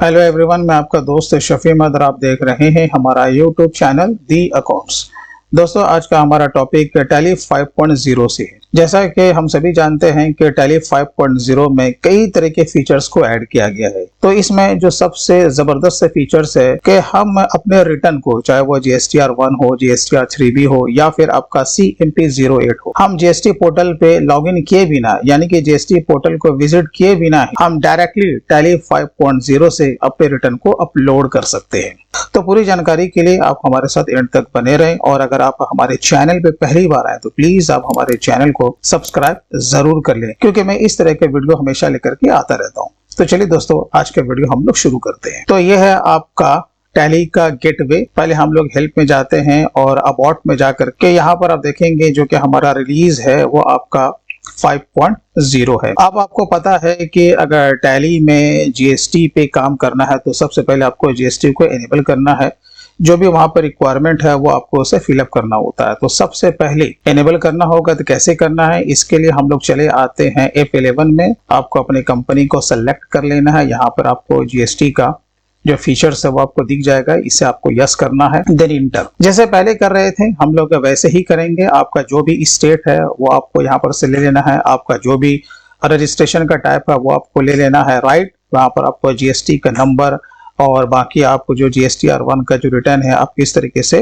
Hello everyone, मैं आपका दोस्त शफी अहमद और आप देख रहे हैं हमारा यूट्यूब चैनल दी अकाउंट्स। दोस्तों, आज का हमारा टॉपिक टैली 5.0 से है। जैसा कि हम सभी जानते हैं कि टैली 5.0 में कई तरह के फीचर्स को ऐड किया गया है। तो इसमें जो सबसे जबरदस्त से फीचर्स है कि हम अपने रिटर्न को, चाहे वो GSTR 1 हो, GSTR 3B हो या फिर आपका CMP 08 हो, हम GST पोर्टल पे लॉगिन किए बिना, यानी कि GST पोर्टल को विजिट किए बिना हम डायरेक्टली टैली 5.0 से अपने रिटर्न को अपलोड कर सकते हैं। तो पूरी जानकारी के लिए आप हमारे साथ एंड तक बने रहें, और अगर आप हमारे चैनल पे पहली बार आए तो प्लीज आप हमारे चैनल को सब्सक्राइब जरूर कर लें, क्योंकि मैं इस तरह के वीडियो हमेशा लेकर के आता रहता हूं। तो चलिए दोस्तों, आज के वीडियो हम लोग शुरू करते हैं। तो यह है आपका टैली का गेटवे। पहले हम लोग हेल्प में जाते हैं और अबाउट में जाकर के यहाँ पर आप देखेंगे जो कि हमारा रिलीज है वो आपका 5.0 है। अब आपको पता है कि अगर टैली में GST पे काम करना है तो सबसे पहले आपको GST को एनेबल करना है। जो भी वहां पर रिक्वायरमेंट है वो आपको उसे फिलअप करना होता है। तो सबसे पहले एनेबल करना होगा। तो कैसे करना है, इसके लिए हम लोग चले आते हैं F11 में। आपको अपने कंपनी को सेलेक्ट कर लेना है। यहाँ पर आपको GST का जो फीचर्स है वो आपको दिख जाएगा, इसे आपको यस करना है, देन इंटर। जैसे पहले कर रहे थे हम लोग वैसे ही करेंगे। आपका जो भी स्टेट है वो आपको यहाँ पर से ले लेना है। आपका जो भी रजिस्ट्रेशन का टाइप है वो आपको ले लेना है, राइट। वहाँ पर आपको GST का नंबर और बाकी आपको जो GSTR 1 का जो रिटर्न है आप किस तरीके से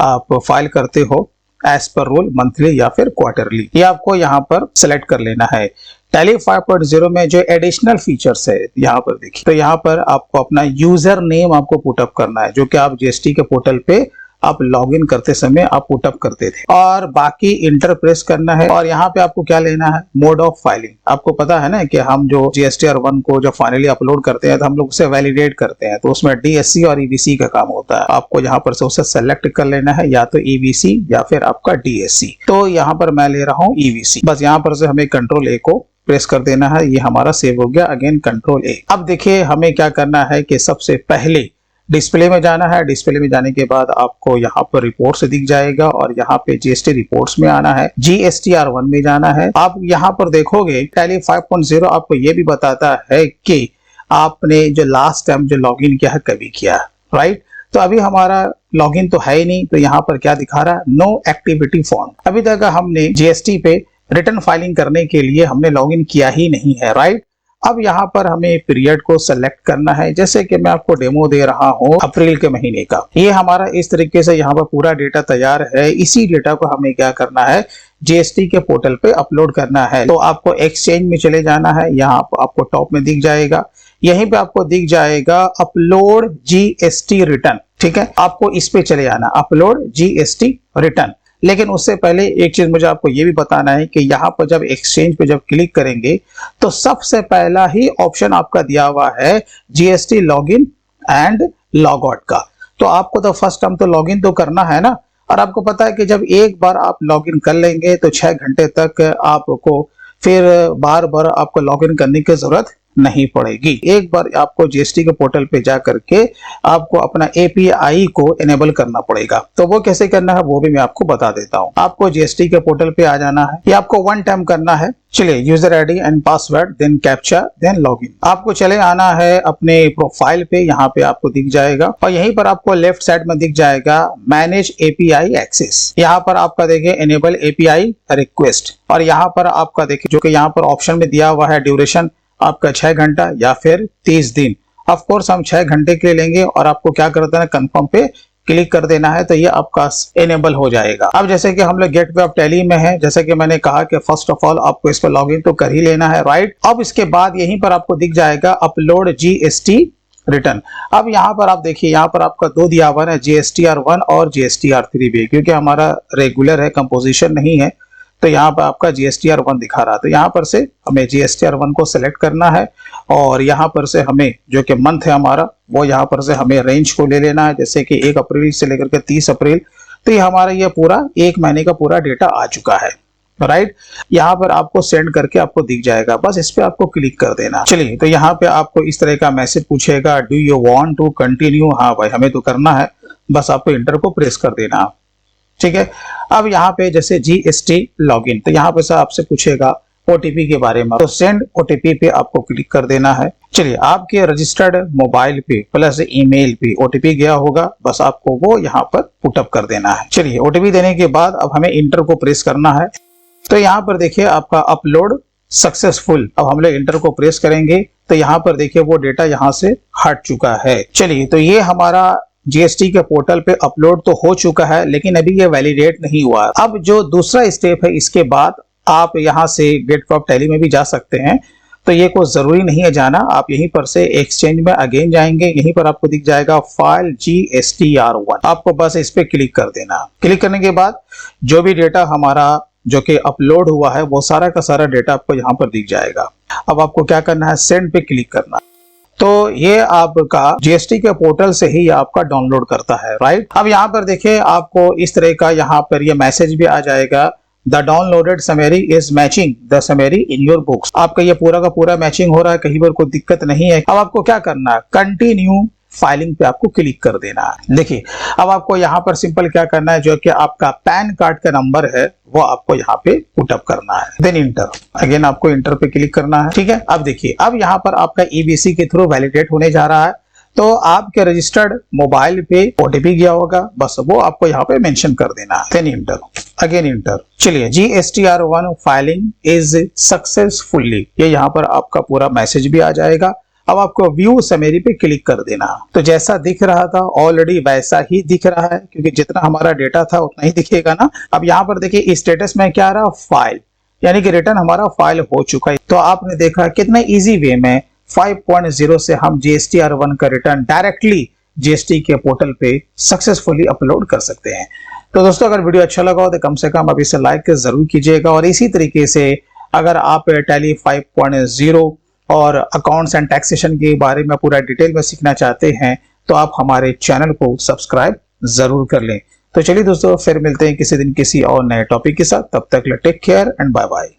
आप फाइल करते हो, एज पर रूल मंथली या फिर क्वार्टरली, ये आपको यहाँ पर सेलेक्ट कर लेना है। टैली 5.0 में जो एडिशनल फीचर्स है यहाँ पर देखिए, तो यहाँ पर आपको अपना यूजर नेम आपको पुटअप करना है, जो कि आप GST के पोर्टल पे आप लॉगिन करते समय आप पुटअप करते थे, और बाकी इंटर प्रेस करना है। और यहाँ पे आपको क्या लेना है, मोड ऑफ फाइलिंग। आपको पता है ना कि हम जो GSTR 1 को जब फाइनली अपलोड करते हैं तो हम लोग उसे वैलिडेट करते हैं, तो उसमें DSC और EBC का काम होता है। आपको यहाँ पर से उसे सेलेक्ट कर लेना है, या तो EBC या फिर आपका DSC। तो यहाँ पर मैं ले रहा हूँ EBC। बस यहाँ पर से हमें Ctrl A को प्रेस कर देना है। ये हमारा सेव हो गया। Again Ctrl A। अब देखिए हमें क्या करना है कि सबसे पहले डिस्प्ले में जाना है। डिस्प्ले में जाने के बाद आपको यहाँ पर रिपोर्ट्स दिख जाएगा, और यहाँ पे GST रिपोर्ट्स में आना है। GSTR 1 में जाना है। आप यहाँ पर देखोगे टैली 5.0 आपको ये भी बताता है कि आपने जो लास्ट टाइम जो लॉगिन किया है कभी किया, राइट। तो अभी हमारा लॉगिन तो है ही नहीं, तो यहाँ पर क्या दिखा रहा है, नो एक्टिविटी फॉर्म। अभी तक हमने GST पे रिटर्न फाइलिंग करने के लिए हमने लॉगिन किया ही नहीं है, राइट। अब यहाँ पर हमें पीरियड को सेलेक्ट करना है। जैसे कि मैं आपको डेमो दे रहा हूँ अप्रैल के महीने का, ये हमारा इस तरीके से यहाँ पर पूरा डेटा तैयार है। इसी डेटा को हमें क्या करना है, GST के पोर्टल पे अपलोड करना है। तो आपको एक्सचेंज में चले जाना है। यहाँ आपको टॉप में दिख जाएगा, यहीं पे आपको दिख जाएगा अपलोड GST रिटर्न, ठीक है। आपको इस पे चले जाना, अपलोड GST रिटर्न। लेकिन उससे पहले एक चीज मुझे आपको ये भी बताना है कि यहाँ पर जब एक्सचेंज पे जब क्लिक करेंगे तो सबसे पहला ही ऑप्शन आपका दिया हुआ है GST login and log out का। तो आपको तो फर्स्ट टाइम तो लॉगिन तो करना है ना, और आपको पता है कि जब एक बार आप लॉगिन कर लेंगे तो 6 घंटे तक आपको फिर बार बार आपको लॉगिन करने की जरूरत नहीं पड़ेगी। एक बार आपको GST के पोर्टल पे जा करके आपको अपना API को एनेबल करना पड़ेगा। तो वो कैसे करना है वो भी मैं आपको बता देता हूँ। आपको GST के पोर्टल पे आ जाना है। ये आपको 1 टाइम करना है। चलिए, user ID and password, then captcha, then login. आपको चले आना है अपने प्रोफाइल पे। यहाँ पे आपको दिख जाएगा, और यहीं पर आपको लेफ्ट साइड में दिख जाएगा मैनेज API एक्सेस। यहाँ पर आपका देखिए एनेबल API रिक्वेस्ट, और यहाँ पर आपका देखिए जो कि यहाँ पर ऑप्शन में दिया हुआ है ड्यूरेशन आपका 6 घंटा या फिर 30 दिन। ऑफ कोर्स हम 6 घंटे के लिए लेंगे, और आपको क्या करना है, कंफर्म पे क्लिक कर देना है, तो ये आपका एनेबल हो जाएगा। अब जैसे कि हम लोग गेटवे ऑफ टैली में है, जैसे कि मैंने कहा कि फर्स्ट ऑफ ऑल आपको इस पर लॉगिन तो कर ही लेना है, राइट। अब इसके बाद यहीं पर आपको दिख जाएगा अपलोड GST रिटर्न। अब यहाँ पर आप देखिए, यहाँ पर आपका 2 दिया हुआ है, GSTR 1 और GSTR 3B, क्योंकि हमारा रेगुलर है, कंपोजिशन नहीं है, तो यहाँ पर आपका GSTR 1 दिखा रहा है। तो यहाँ पर से हमें GSTR 1 को सेलेक्ट करना है, और यहाँ पर से हमें जो कि मंथ है हमारा वो यहाँ पर से हमें रेंज को ले लेना है, जैसे कि 1 अप्रैल से लेकर के 30 अप्रैल। तो ये हमारा ये पूरा 1 महीने का पूरा डेटा आ चुका है, राइट। यहाँ पर आपको सेंड करके आपको दिख जाएगा, बस इस पे आपको क्लिक कर देना। चलिए, तो यहाँ पे आपको इस तरह का मैसेज पूछेगा, do you want to continue. हाँ भाई, हमें तो करना है, बस आपको इंटर को प्रेस कर देना, ठीक है। अब यहाँ पे जैसे GST लॉगिन, तो यहाँ पे आपसे पूछेगा ओटीपी के बारे में। तो सेंड ओटीपी पे आपको क्लिक कर देना है। चलिए, आपके रजिस्टर्ड मोबाइल पे प्लस ईमेल पे ओटीपी गया होगा, बस आपको वो यहाँ पर पुटअप कर देना है। चलिए, ओटीपी देने के बाद अब हमें इंटर को प्रेस करना है। तो यहाँ पर देखिए आपका अपलोड सक्सेसफुल। अब हम लोग इंटर को प्रेस करेंगे तो यहाँ पर देखिए वो डेटा यहाँ से हट चुका है। चलिए, तो ये हमारा जीएसटी के पोर्टल पे अपलोड तो हो चुका है, लेकिन अभी ये वैलिडेट नहीं हुआ। अब जो दूसरा स्टेप है, इसके बाद आप यहाँ से गेट फ्रॉम टैली में भी जा सकते हैं। तो ये कोई जरूरी नहीं है जाना, आप यहीं पर से एक्सचेंज में अगेन जाएंगे, यहीं पर आपको दिख जाएगा फाइल GSTR1, आपको बस इस पे क्लिक कर देना। क्लिक करने के बाद जो भी डेटा हमारा जो कि अपलोड हुआ है वो सारा का सारा डेटा आपको यहाँ पर दिख जाएगा। अब आपको क्या करना है, सेंड पे क्लिक करना। तो ये आपका जीएसटी के पोर्टल से ही आपका डाउनलोड करता है, राइट। अब यहाँ पर देखिए आपको इस तरह का यहाँ पर ये मैसेज भी आ जाएगा, the downloaded summary is matching the summary in your books. आपका ये पूरा का पूरा मैचिंग हो रहा है, कहीं पर कोई दिक्कत नहीं है। अब आपको क्या करना है, कंटिन्यू फाइलिंग पे आपको क्लिक कर देना है। देखिए, अब आपको यहाँ पर सिंपल क्या करना है, जो कि आपका पैन कार्ड का नंबर है वो आपको यहाँ पे पुटअप करना है, देन इंटर। अगेन आपको इंटर पे क्लिक करना है, ठीक है। अब देखिए, अब यहाँ पर आपका ईबीसी के थ्रू वैलिडेट होने जा रहा है। तो आपके रजिस्टर्ड मोबाइल पे ओटीपी गया होगा, बस वो आपको यहाँ पे मेंशन कर देना है, देन इंटर, अगेन इंटर। चलिए, GSTR1 फाइलिंग इज सक्सेसफुली, ये यहाँ पर आपका पूरा मैसेज भी आ जाएगा। अब आपको व्यू समरी पे क्लिक कर देना। तो जैसा दिख रहा था ऑलरेडी वैसा ही दिख रहा है, क्योंकि जितना हमारा डेटा था उतना ही दिखेगा ना। अब यहाँ पर देखिए इस स्टेटस में क्या रहा, फाइल, यानी कि रिटर्न हमारा फाइल हो चुका है। तो आपने देखा कितने इजी वे में 5.0 से हम GSTR1 का रिटर्न डायरेक्टली जीएसटी के पोर्टल पे सक्सेसफुली अपलोड कर सकते हैं। तो दोस्तों, अगर वीडियो अच्छा लगा हो तो कम से कम अब इसे लाइक जरूर कीजिएगा, और इसी तरीके से अगर आप टैली 5.0 और अकाउंट्स एंड टैक्सेशन के बारे में पूरा डिटेल में सीखना चाहते हैं तो आप हमारे चैनल को सब्सक्राइब जरूर कर लें। तो चलिए दोस्तों, फिर मिलते हैं किसी दिन किसी और नए टॉपिक के साथ। तब तक take care and bye bye.